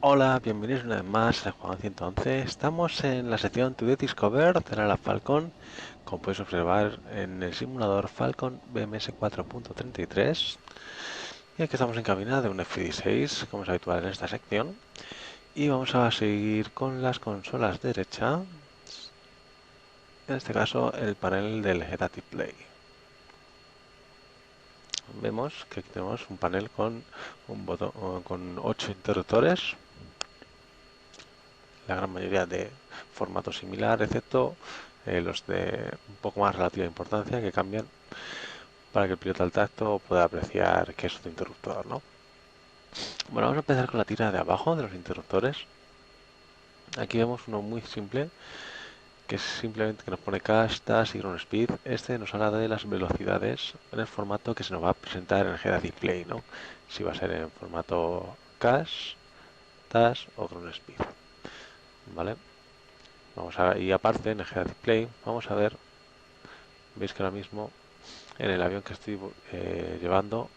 Hola, bienvenidos una vez más a Juan 111. Estamos en la sección To Discover de la Falcon. Como puedes observar en el simulador Falcon BMS 4.33. Y aquí estamos en cabina de un F-16, como es habitual en esta sección. Y vamos a seguir con las consolas derecha. En este caso, el panel del Head-Up Display. Vemos que aquí tenemos un panel con un botón con 8 interruptores, la gran mayoría de formato similar, excepto los de un poco más relativa importancia que cambian para que el piloto al tacto pueda apreciar qué es un interruptor, ¿no? Bueno, vamos a empezar con la tira de abajo de los interruptores. Aquí vemos uno muy simple, que es simplemente que nos pone cache, task y ground speed. Este nos habla de las velocidades en el formato que se nos va a presentar en el head display, ¿no? Si va a ser en formato cache, task o ground speed, ¿vale? Y aparte en el head display vamos a ver, veis que ahora mismo en el avión que estoy llevando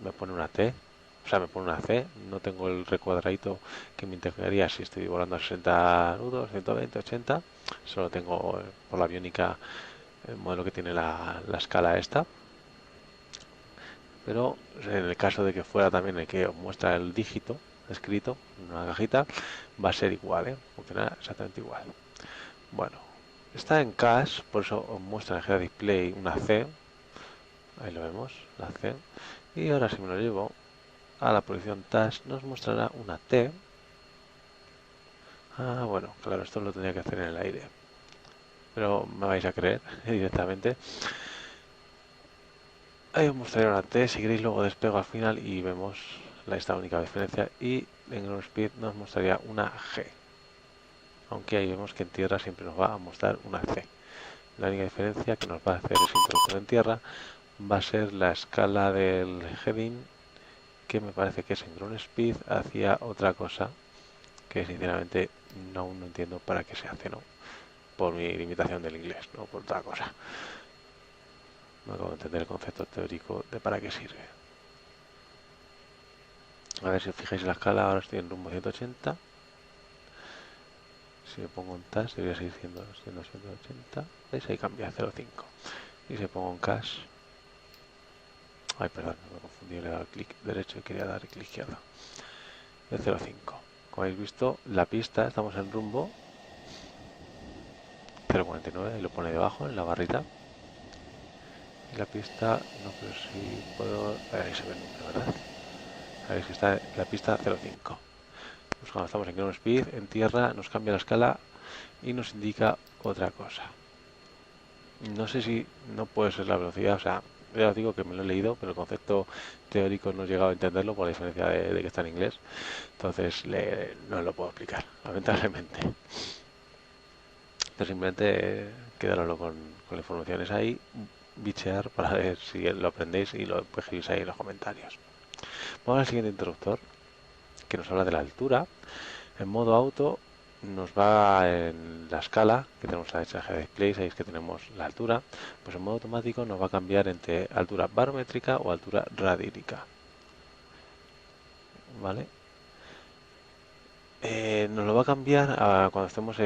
me pone una T, o sea, me pone una C, no tengo el recuadradito que me integraría si estoy volando a 60 nudos, 120, 80, solo tengo por la aviónica el modelo que tiene la escala esta, pero en el caso de que fuera también el que os muestra el dígito escrito en una cajita, va a ser igual, funciona exactamente igual. Bueno, está en cache, por eso os muestra en el head display una C, ahí lo vemos, la C, y ahora si me lo llevo a la posición task nos mostrará una T. Ah, bueno, claro, esto lo tendría que hacer en el aire, pero me vais a creer directamente. Ahí os mostraré una T, si queréis luego despego al final y vemos esta única diferencia, y en ground speed nos mostraría una G, aunque ahí vemos que en tierra siempre nos va a mostrar una C. La única diferencia que nos va a hacer ese interruptor en tierra va a ser la escala del heading, que me parece que es en ground speed hacia otra cosa que sinceramente aún no entiendo para qué se hace, ¿no? Por mi limitación del inglés, no por otra cosa. No acabo de entender el concepto teórico de para qué sirve. A ver si os fijáis en la escala, ahora estoy en rumbo 180. Si me pongo en TAS, debería seguir siendo 180. ¿Veis? Ahí cambia a 0,5. Y si pongo en CAS, ay, perdón, me he confundido, le he dado clic derecho y quería dar clic izquierdo. De 0,5. Como habéis visto, la pista, estamos en rumbo 0,49, y lo pone debajo en la barrita. Y la pista, no, pero si puedo, ahí se ve el número, ¿verdad? Sabéis que está la pista 0,5. Pues cuando estamos en ground speed, en tierra, nos cambia la escala y nos indica otra cosa. No sé si no puede ser la velocidad, o sea, ya os digo que me lo he leído, pero el concepto teórico no he llegado a entenderlo por la diferencia de que está en inglés. Entonces no lo puedo explicar, lamentablemente. Entonces simplemente quedaroslo con las informaciones ahí, bichear para ver si lo aprendéis y lo escribís ahí en los comentarios. Vamos al siguiente interruptor, que nos habla de la altura. En modo auto nos va en la escala que tenemos a hecha de display, sabéis que tenemos la altura, pues en modo automático nos va a cambiar entre altura barométrica o altura radírica, ¿vale? Nos lo va a cambiar cuando estemos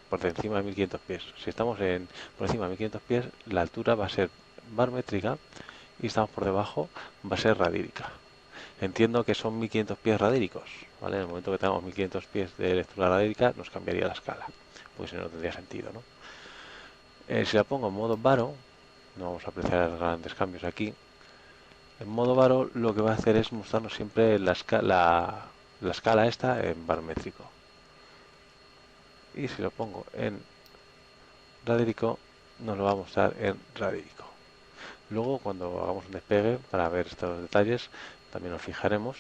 por encima de 1500 pies. Si estamos por encima de 1500 pies, la altura va a ser barométrica, y estamos por debajo, va a ser radírica. Entiendo que son 1500 pies radíricos, ¿vale? En el momento que tengamos 1500 pies de lectura radírica, nos cambiaría la escala, pues si no, no tendría sentido, ¿no? Si la pongo en modo varo, no vamos a apreciar grandes cambios aquí. En modo varo lo que va a hacer es mostrarnos siempre la escala esta en barométrico. Y si lo pongo en radírico, nos lo va a mostrar en radírico. Luego, cuando hagamos un despegue, para ver estos detalles, también nos fijaremos.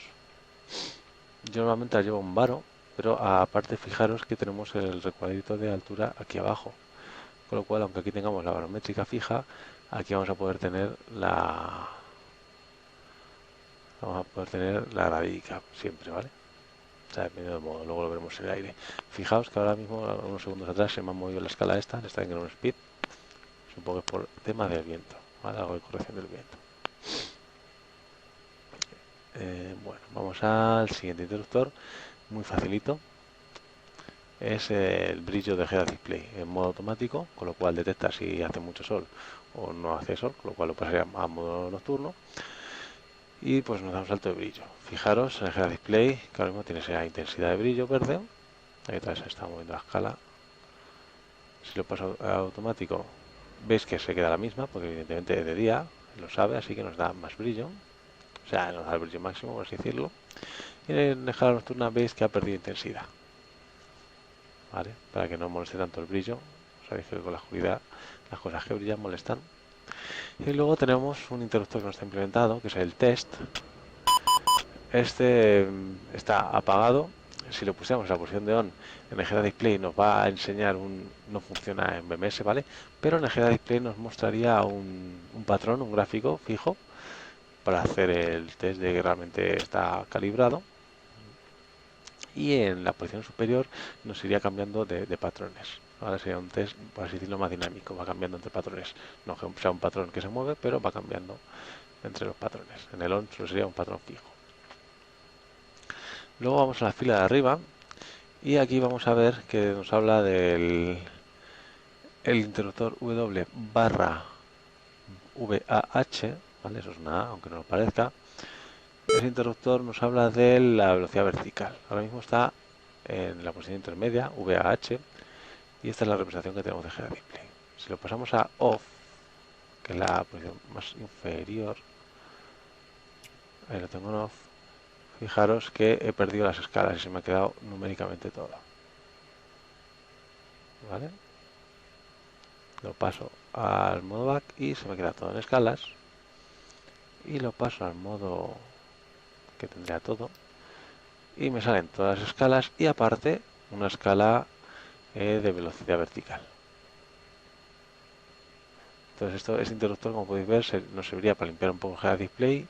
Yo normalmente la llevo en varo, pero aparte fijaros que tenemos el recuadrito de altura aquí abajo. Con lo cual, aunque aquí tengamos la barométrica fija, aquí vamos a poder tener la radíaca siempre, ¿vale? O sea, dependiendo del modo, luego lo veremos en el aire. Fijaos que ahora mismo, unos segundos atrás, se me ha movido la escala esta, está en ground speed. Supongo que es por tema del viento, ¿vale? Algo de corrección del viento. Bueno, vamos al siguiente interruptor, muy facilito. Es el brillo de Head Display en modo automático, con lo cual detecta si hace mucho sol o no hace sol, con lo cual lo pasaría a modo nocturno. Y pues nos da un salto de brillo. Fijaros en el Head Display que ahora mismo tiene esa intensidad de brillo verde. Ahí atrás se está moviendo la escala. Si lo paso a automático, veis que se queda la misma, porque evidentemente es de día, lo sabe, así que nos da más brillo. O sea, nos da el brillo máximo, por así decirlo. Y en escala nocturna veis que ha perdido intensidad. ¿Vale? Para que no moleste tanto el brillo. Sabéis que con la oscuridad las cosas que brillan molestan. Y luego tenemos un interruptor que no está implementado, que es el test. Este está apagado. Si lo pusiéramos en la posición de on en el Head Display nos va a enseñar no funciona en BMS, ¿vale? Pero en el Head Display nos mostraría un patrón, un gráfico fijo para hacer el test de que realmente está calibrado. Y en la posición superior nos iría cambiando de patrones. Ahora sería un test, por así decirlo, más dinámico, va cambiando entre patrones. No que sea un patrón que se mueve, pero va cambiando entre los patrones. En el on solo sería un patrón fijo. Luego vamos a la fila de arriba y aquí vamos a ver que nos habla del el interruptor W barra VAH, ¿vale? Eso es una A, aunque no lo parezca. Ese interruptor nos habla de la velocidad vertical. Ahora mismo está en la posición intermedia, VAH, y esta es la representación que tenemos de Head Display. Si lo pasamos a OFF, que es la posición más inferior, ahí lo tengo en OFF, fijaros que he perdido las escalas y se me ha quedado numéricamente todo. ¿Vale? Lo paso al modo back y se me queda todo en escalas. Y lo paso al modo que tendría todo. Y me salen todas las escalas y aparte una escala de velocidad vertical. Entonces este interruptor, como podéis ver, nos serviría para limpiar un poco el Head Display,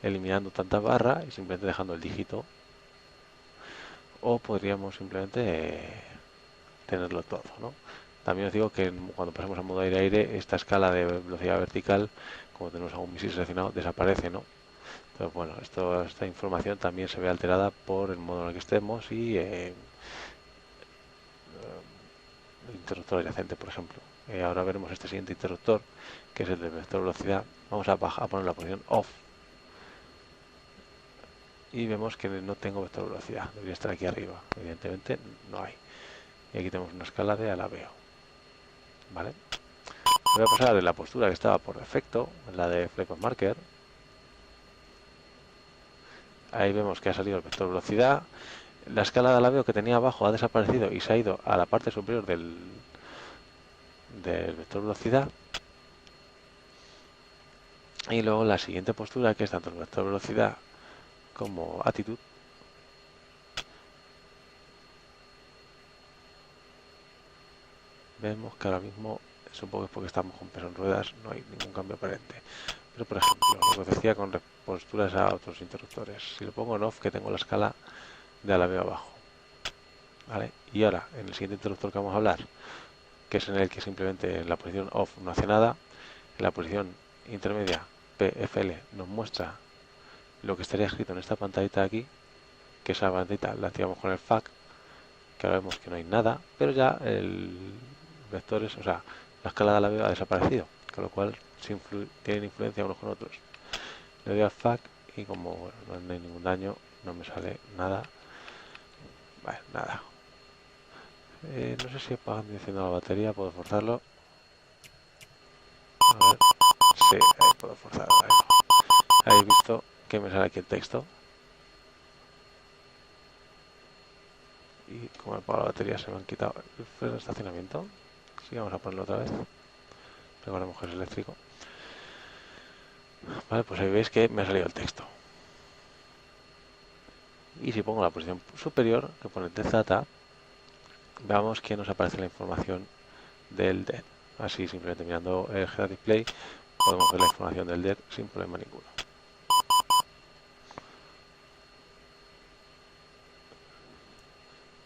eliminando tantas barras y simplemente dejando el dígito. O podríamos simplemente tenerlo todo, ¿no? También os digo que cuando pasamos a modo aire-aire, esta escala de velocidad vertical, como tenemos algún misil seleccionado, desaparece, ¿no? Entonces, bueno, esta información también se ve alterada por el modo en el que estemos y el interruptor adyacente, por ejemplo. Ahora veremos este siguiente interruptor, que es el de vector velocidad. Vamos a poner la posición off y vemos que no tengo vector velocidad. Debería estar aquí arriba. Evidentemente no hay. Y aquí tenemos una escala de alabeo. ¿Vale? Voy a pasar de la postura que estaba por defecto, la de Flex Marker. Ahí vemos que ha salido el vector velocidad. La escala de alabeo que tenía abajo ha desaparecido y se ha ido a la parte superior del vector velocidad. Y luego la siguiente postura, que es tanto el vector velocidad como actitud, vemos que ahora mismo, supongo que es porque estamos con peso en ruedas, no hay ningún cambio aparente. Pero por ejemplo, lo que os decía con posturas a otros interruptores, si lo pongo en off, que tengo la escala de alabeo abajo. ¿Vale? Y ahora, en el siguiente interruptor que vamos a hablar, que es en el que simplemente en la posición off no hace nada, en la posición intermedia PFL nos muestra lo que estaría escrito en esta pantallita de aquí, que esa pantallita la activamos con el FAC, que ahora vemos que no hay nada, pero ya el vectores, o sea, la escala de alabeo ha desaparecido, con lo cual tienen influencia unos con otros. Le doy al FAC y como bueno, no hay ningún daño, no me sale nada. Vale, nada. No sé si apagando y encendiendo la batería puedo forzarlo. A ver. Sí, ahí puedo forzarlo. Ahí. Habéis visto que me sale aquí el texto. Y como he apagado la batería se me han quitado el freno de estacionamiento. Sí, vamos a ponerlo otra vez. Recordemos que es eléctrico. Vale, pues ahí veis que me ha salido el texto. Y si pongo la posición superior, que pone data, veamos que nos aparece la información del dead. Así, simplemente mirando el head display, podemos ver la información del dead sin problema ninguno.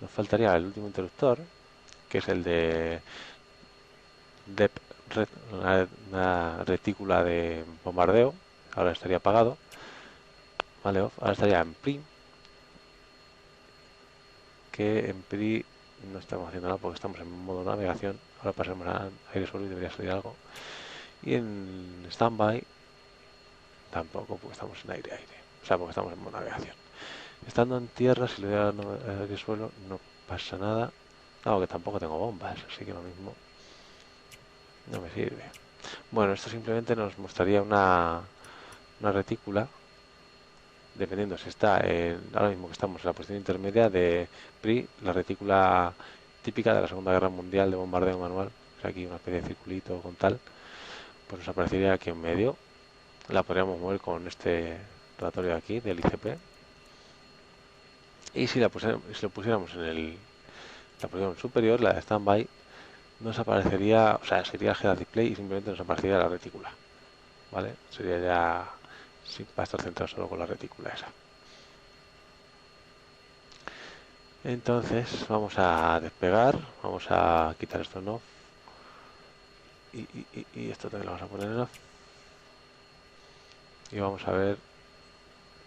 Nos faltaría el último interruptor, que es el de DEP, una retícula de bombardeo. Ahora estaría apagado. Vale, off. Ahora estaría en pre, que en pre no estamos haciendo nada porque estamos en modo navegación. Ahora pasamos a aire suelo y debería salir algo. Y en standby tampoco, porque estamos en aire. O sea, porque estamos en modo navegación. Estando en tierra, si le doy a aire suelo, no pasa nada. No, que tampoco tengo bombas, así que lo mismo no me sirve. Bueno, esto simplemente nos mostraría una retícula, dependiendo si está ahora mismo que estamos en la posición intermedia de PRI, la retícula típica de la Segunda Guerra Mundial de bombardeo manual, o sea, aquí una especie de circulito con tal, pues nos aparecería aquí en medio. La podríamos mover con este rotatorio de aquí, del ICP, y si si lo pusiéramos en la posición superior, la de standby, nos aparecería, o sea, sería el head display y simplemente nos aparecería la retícula, ¿vale? Sería ya para estar centrado solo con la retícula esa. Entonces vamos a despegar, vamos a quitar esto en off y esto también lo vamos a poner en off y vamos a ver,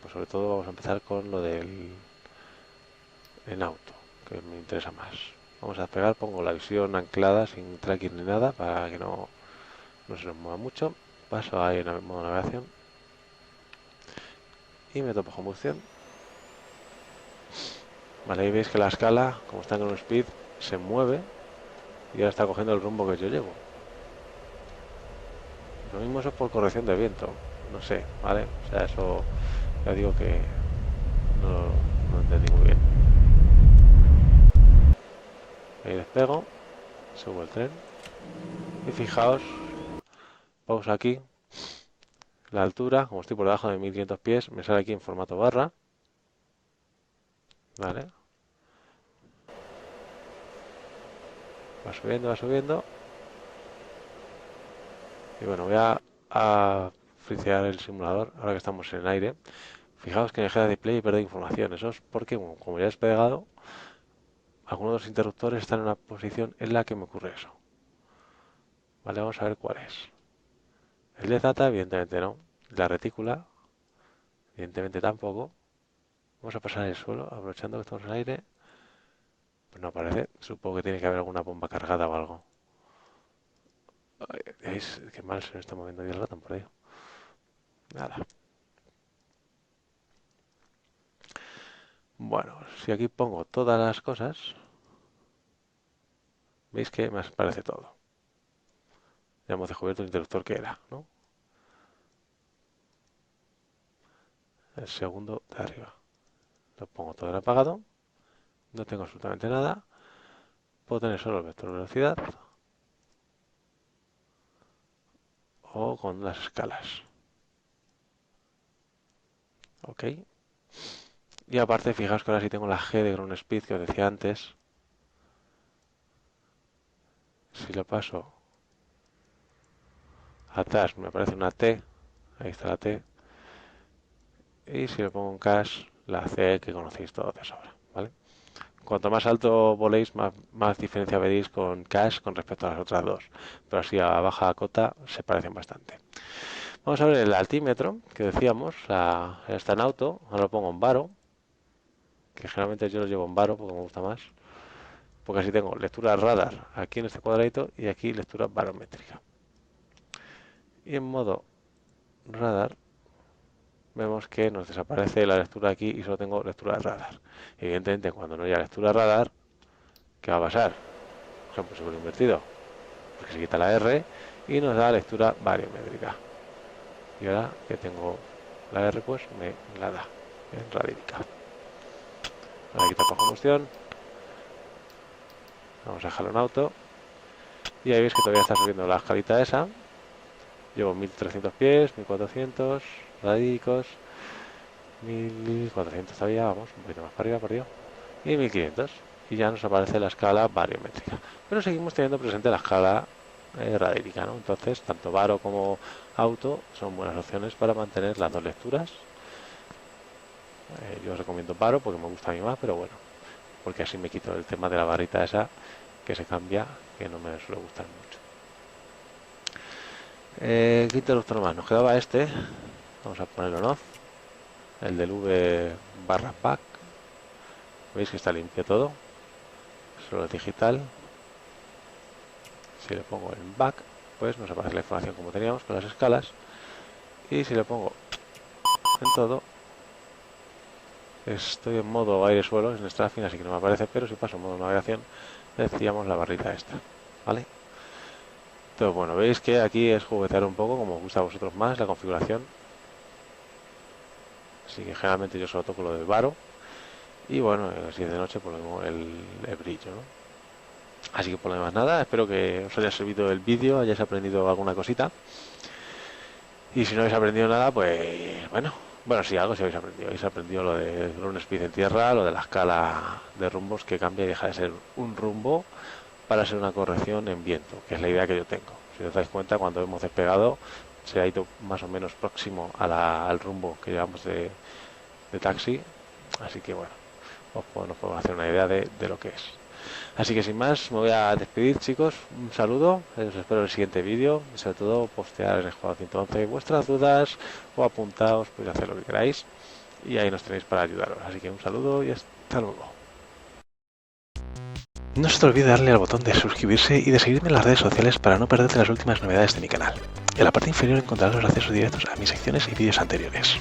pues sobre todo vamos a empezar con lo del en auto, que me interesa más. Vamos a despegar, pongo la visión anclada sin tracking ni nada para que no se nos mueva mucho. Paso ahí en modo navegación y me topo combustión. Vale, ahí veis que la escala, como está en un speed, se mueve y ahora está cogiendo el rumbo que yo llevo. Lo mismo eso es por corrección de viento, no sé, ¿vale? O sea, eso ya digo que no entendí muy bien. Ahí despego, subo el tren y fijaos, pausa aquí, la altura, como estoy por debajo de 1500 pies, me sale aquí en formato barra, ¿vale? Va subiendo y bueno, voy a frisear el simulador ahora que estamos en aire. Fijaos que en el head display pierde información, eso es porque como ya he despegado, algunos de los interruptores están en una posición en la que me ocurre eso. Vale, vamos a ver cuál es. El de data, evidentemente no. La retícula, evidentemente tampoco. Vamos a pasar el suelo, aprovechando que estamos en aire. Pues no aparece. Supongo que tiene que haber alguna bomba cargada o algo. ¿Veis qué mal se me está moviendo ahí el ratón por ahí? Nada. Bueno, si aquí pongo todas las cosas, veis que me aparece todo. Ya hemos descubierto el interruptor que era, ¿no? El segundo de arriba. Lo pongo todo en apagado. No tengo absolutamente nada. Puedo tener solo el vector de velocidad o con las escalas. Ok. Y aparte, fijaos que ahora sí tengo la G de ground speed que os decía antes. Si lo paso atrás me aparece una T. Ahí está la T. Y si lo pongo en cache, la C que conocéis todos de sobra. ¿Vale? Cuanto más alto voléis, más diferencia veréis con cache con respecto a las otras dos. Pero así a baja cota se parecen bastante. Vamos a ver el altímetro que decíamos. Está en auto. Ahora lo pongo en varo. Que generalmente yo lo llevo en varo porque me gusta más. Porque así tengo lectura radar aquí en este cuadradito y aquí lectura barométrica. Y en modo radar vemos que nos desaparece la lectura aquí y solo tengo lectura de radar. Evidentemente, cuando no haya lectura radar, ¿qué va a pasar? Por ejemplo, sobre invertido, porque se quita la R y nos da lectura variométrica. Y ahora que tengo la R, pues me la da en radírica. Ahora quita por combustión. Vamos a dejarlo en auto. Y ahí veis que todavía está subiendo la escalita esa. Llevo 1300 pies, 1400 radicos, 1400 todavía, vamos, un poquito más para arriba, por arriba, y 1500. Y ya nos aparece la escala variométrica. Pero seguimos teniendo presente la escala radírica, ¿no? Entonces, tanto varo como auto son buenas opciones para mantener las dos lecturas. Yo os recomiendo varo porque me gusta a mí más, pero bueno, porque así me quito el tema de la barrita esa que se cambia, que no me suele gustar mucho. ¿Qué interruptor más? Nos quedaba este. Vamos a ponerlo en off. el del V barra pack. Veis que está limpio todo, solo digital. Si le pongo en back, pues nos aparece la información como teníamos con las escalas. Y si le pongo en todo, estoy en modo aire-suelo, en Strafing, así que no me aparece, pero si paso en modo navegación, decíamos la barrita esta, ¿vale? Entonces, bueno, veis que aquí es juguetear un poco, como os gusta a vosotros más, la configuración. Así que generalmente yo solo toco lo del varo. Y bueno, si es de noche, pues el brillo, ¿no? Así que por lo demás nada, espero que os haya servido el vídeo, hayáis aprendido alguna cosita. Y si no habéis aprendido nada, pues bueno, sí, algo si habéis aprendido. Habéis aprendido lo de un speed en tierra, lo de la escala de rumbos que cambia y deja de ser un rumbo para ser una corrección en viento, que es la idea que yo tengo. Si os dais cuenta, cuando hemos despegado, se ha ido más o menos próximo al rumbo que llevamos de taxi. Así que bueno, nos podemos hacer una idea de lo que es. Así que sin más, me voy a despedir, chicos. Un saludo, os espero en el siguiente vídeo y sobre todo postear en el juego 111 vuestras dudas o apuntaos, podéis hacer lo que queráis y ahí nos tenéis para ayudaros. Así que un saludo y hasta luego. No se te olvide darle al botón de suscribirse y de seguirme en las redes sociales para no perderte las últimas novedades de mi canal. En la parte inferior encontrarás los accesos directos a mis secciones y vídeos anteriores.